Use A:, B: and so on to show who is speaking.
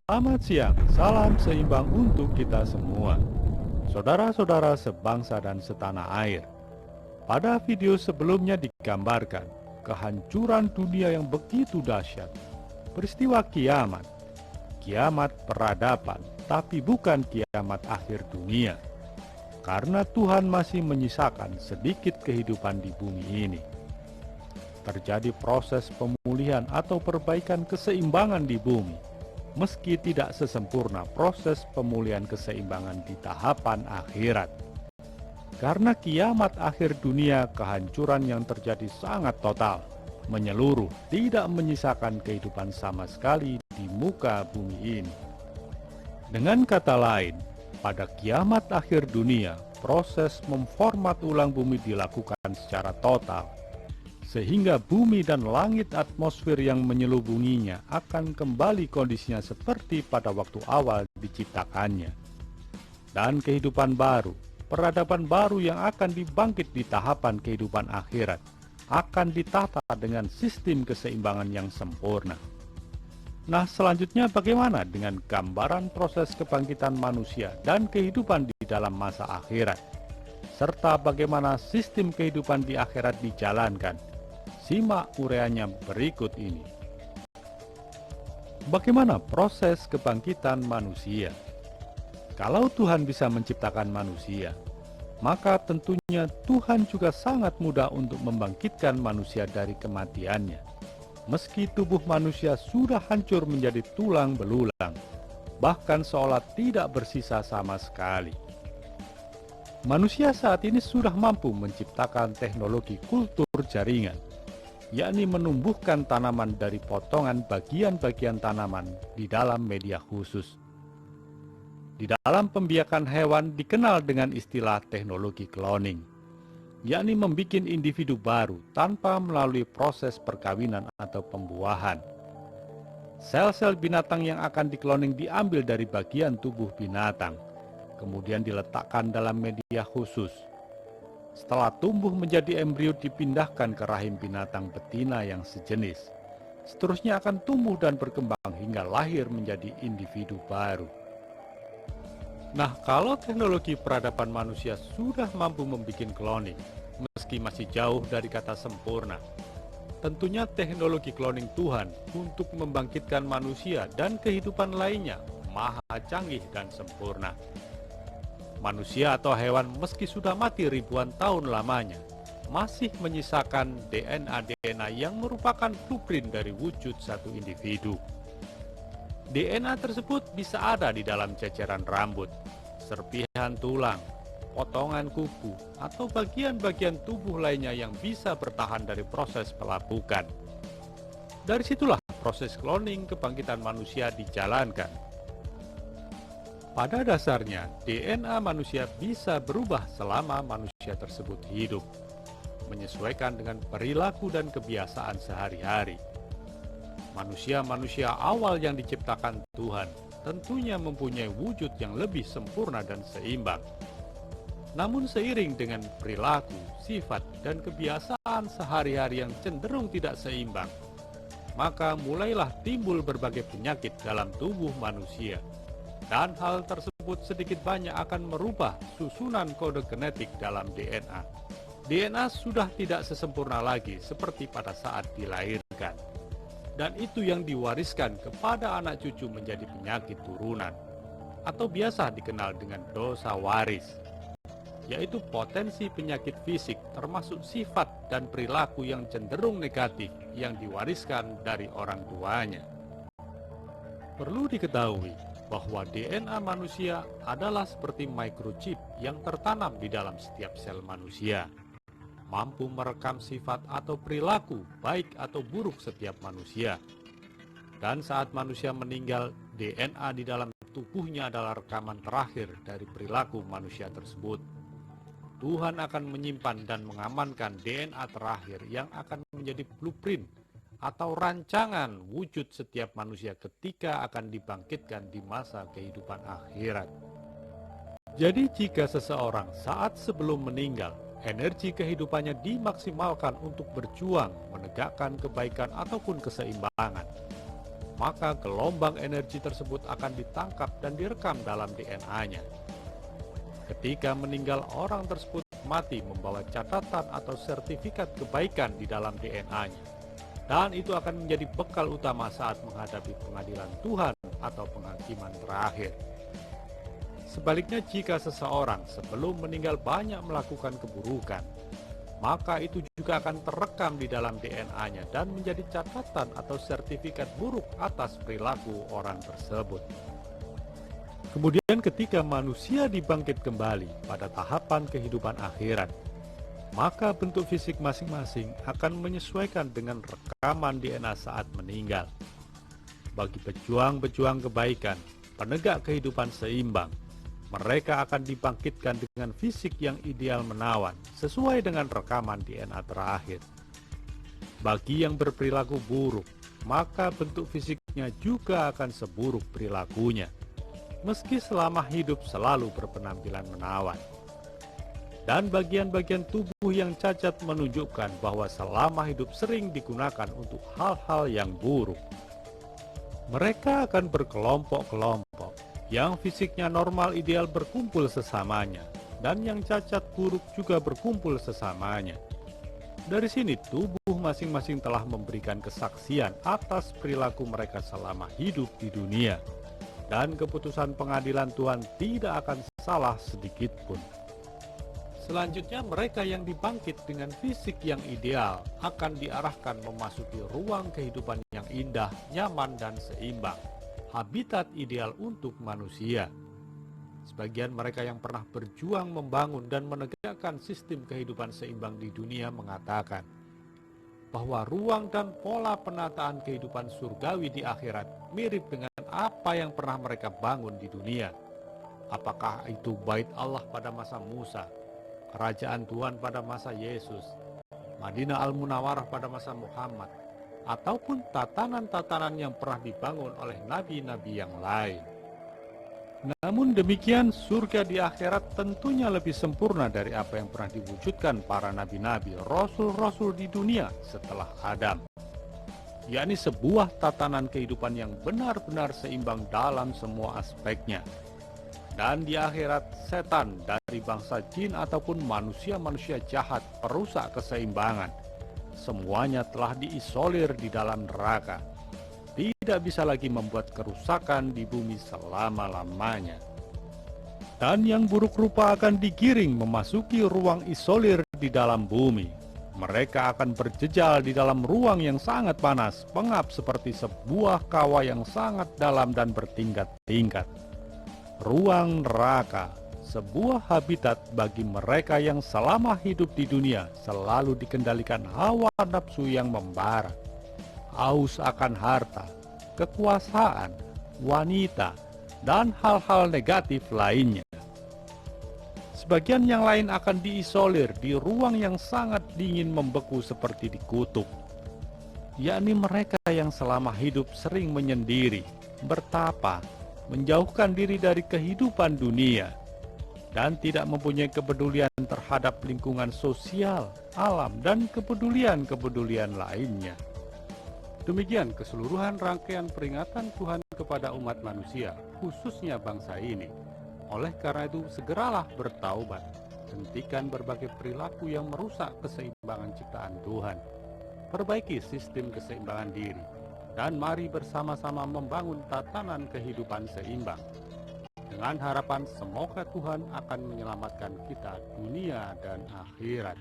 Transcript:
A: Selamat siang, salam seimbang untuk kita semua. Saudara-saudara sebangsa dan setanah air. Pada video sebelumnya digambarkan kehancuran dunia yang begitu dahsyat. Peristiwa kiamat. Kiamat peradaban, tapi bukan kiamat akhir dunia. Karena Tuhan masih menyisakan sedikit kehidupan di bumi ini. Terjadi proses pemulihan atau perbaikan keseimbangan di bumi, meski tidak sesempurna proses pemulihan keseimbangan di tahapan akhirat. Karena kiamat akhir dunia, kehancuran yang terjadi sangat total, menyeluruh, tidak menyisakan kehidupan sama sekali di muka bumi ini. Dengan kata lain, pada kiamat akhir dunia, proses memformat ulang bumi dilakukan secara total, sehingga bumi dan langit atmosfer yang menyelubunginya akan kembali kondisinya seperti pada waktu awal diciptakannya. Dan kehidupan baru, peradaban baru yang akan dibangkit di tahapan kehidupan akhirat, akan ditata dengan sistem keseimbangan yang sempurna. Nah, selanjutnya bagaimana dengan gambaran proses kebangkitan manusia dan kehidupan di dalam masa akhirat, serta bagaimana sistem kehidupan di akhirat dijalankan? Simak uraiannya berikut ini. Bagaimana proses kebangkitan manusia? Kalau Tuhan bisa menciptakan manusia, maka tentunya Tuhan juga sangat mudah untuk membangkitkan manusia dari kematiannya. Meski tubuh manusia sudah hancur menjadi tulang belulang, bahkan seolah tidak bersisa sama sekali. Manusia saat ini sudah mampu menciptakan teknologi kultur jaringan, yakni menumbuhkan tanaman dari potongan bagian-bagian tanaman di dalam media khusus. Di dalam pembiakan hewan dikenal dengan istilah teknologi cloning, yakni membuat individu baru tanpa melalui proses perkawinan atau pembuahan. Sel-sel binatang yang akan dikloning diambil dari bagian tubuh binatang, kemudian diletakkan dalam media khusus. Setelah tumbuh menjadi embrio dipindahkan ke rahim binatang betina yang sejenis. Seterusnya akan tumbuh dan berkembang hingga lahir menjadi individu baru. Nah, kalau teknologi peradaban manusia sudah mampu membuat cloning, meski masih jauh dari kata sempurna, tentunya teknologi cloning Tuhan untuk membangkitkan manusia dan kehidupan lainnya maha canggih dan sempurna. Manusia atau hewan meski sudah mati ribuan tahun lamanya, masih menyisakan DNA yang merupakan blueprint dari wujud satu individu. DNA tersebut bisa ada di dalam ceceran rambut, serpihan tulang, potongan kuku, atau bagian-bagian tubuh lainnya yang bisa bertahan dari proses pelapukan. Dari situlah proses cloning kebangkitan manusia dijalankan. Pada dasarnya, DNA manusia bisa berubah selama manusia tersebut hidup, menyesuaikan dengan perilaku dan kebiasaan sehari-hari. Manusia-manusia awal yang diciptakan Tuhan tentunya mempunyai wujud yang lebih sempurna dan seimbang. Namun seiring dengan perilaku, sifat, dan kebiasaan sehari-hari yang cenderung tidak seimbang, maka mulailah timbul berbagai penyakit dalam tubuh manusia. Dan hal tersebut sedikit banyak akan merubah susunan kode genetik dalam DNA. DNA sudah tidak sesempurna lagi seperti pada saat dilahirkan. Dan itu yang diwariskan kepada anak cucu menjadi penyakit turunan, atau biasa dikenal dengan dosa waris, yaitu potensi penyakit fisik termasuk sifat dan perilaku yang cenderung negatif yang diwariskan dari orang tuanya. Perlu diketahui bahwa DNA manusia adalah seperti microchip yang tertanam di dalam setiap sel manusia, mampu merekam sifat atau perilaku baik atau buruk setiap manusia. Dan saat manusia meninggal, DNA di dalam tubuhnya adalah rekaman terakhir dari perilaku manusia tersebut. Tuhan akan menyimpan dan mengamankan DNA terakhir yang akan menjadi blueprint atau rancangan wujud setiap manusia ketika akan dibangkitkan di masa kehidupan akhirat. Jadi jika seseorang saat sebelum meninggal, energi kehidupannya dimaksimalkan untuk berjuang menegakkan kebaikan ataupun keseimbangan, maka gelombang energi tersebut akan ditangkap dan direkam dalam DNA-nya. Ketika meninggal, orang tersebut mati membawa catatan atau sertifikat kebaikan di dalam DNA-nya. Dan itu akan menjadi bekal utama saat menghadapi pengadilan Tuhan atau penghakiman terakhir. Sebaliknya, jika seseorang sebelum meninggal banyak melakukan keburukan, maka itu juga akan terekam di dalam DNA-nya dan menjadi catatan atau sertifikat buruk atas perilaku orang tersebut. Kemudian ketika manusia dibangkit kembali pada tahapan kehidupan akhirat, maka bentuk fisik masing-masing akan menyesuaikan dengan rekaman DNA saat meninggal. Bagi pejuang-pejuang kebaikan, penegak kehidupan seimbang, mereka akan dibangkitkan dengan fisik yang ideal menawan, sesuai dengan rekaman DNA terakhir. Bagi yang berperilaku buruk, maka bentuk fisiknya juga akan seburuk perilakunya, meski selama hidup selalu berpenampilan menawan. Dan bagian-bagian tubuh yang cacat menunjukkan bahwa selama hidup sering digunakan untuk hal-hal yang buruk. Mereka akan berkelompok-kelompok, yang fisiknya normal ideal berkumpul sesamanya, dan yang cacat buruk juga berkumpul sesamanya. Dari sini tubuh masing-masing telah memberikan kesaksian atas perilaku mereka selama hidup di dunia. Dan keputusan pengadilan Tuhan tidak akan salah sedikit pun. Selanjutnya, mereka yang dibangkit dengan fisik yang ideal akan diarahkan memasuki ruang kehidupan yang indah, nyaman, dan seimbang, habitat ideal untuk manusia. Sebagian mereka yang pernah berjuang membangun dan menegakkan sistem kehidupan seimbang di dunia mengatakan bahwa ruang dan pola penataan kehidupan surgawi di akhirat mirip dengan apa yang pernah mereka bangun di dunia. Apakah itu bait Allah pada masa Musa, kerajaan Tuhan pada masa Yesus, Madinah Al-Munawwarah pada masa Muhammad, ataupun tatanan-tatanan yang pernah dibangun oleh nabi-nabi yang lain. Namun demikian, surga di akhirat tentunya lebih sempurna dari apa yang pernah diwujudkan para nabi-nabi, rasul-rasul di dunia setelah Adam, yakni sebuah tatanan kehidupan yang benar-benar seimbang dalam semua aspeknya. Dan di akhirat, setan dari bangsa jin ataupun manusia-manusia jahat perusak keseimbangan, semuanya telah diisolir di dalam neraka, tidak bisa lagi membuat kerusakan di bumi selama-lamanya. Dan yang buruk rupa akan digiring memasuki ruang isolir di dalam bumi. Mereka akan berjejal di dalam ruang yang sangat panas, pengap seperti sebuah kawah yang sangat dalam dan bertingkat-tingkat. Ruang neraka, sebuah habitat bagi mereka yang selama hidup di dunia selalu dikendalikan hawa nafsu yang membara, haus akan harta, kekuasaan, wanita, dan hal-hal negatif lainnya. Sebagian yang lain akan diisolir di ruang yang sangat dingin membeku seperti di kutub, yakni mereka yang selama hidup sering menyendiri, bertapa, menjauhkan diri dari kehidupan dunia, dan tidak mempunyai kepedulian terhadap lingkungan sosial, alam, dan kepedulian-kepedulian lainnya. Demikian keseluruhan rangkaian peringatan Tuhan kepada umat manusia, khususnya bangsa ini. Oleh karena itu, segeralah bertaubat, hentikan berbagai perilaku yang merusak keseimbangan ciptaan Tuhan, perbaiki sistem keseimbangan diri, dan mari bersama-sama membangun tatanan kehidupan seimbang. Dengan harapan semoga Tuhan akan menyelamatkan kita dunia dan akhirat.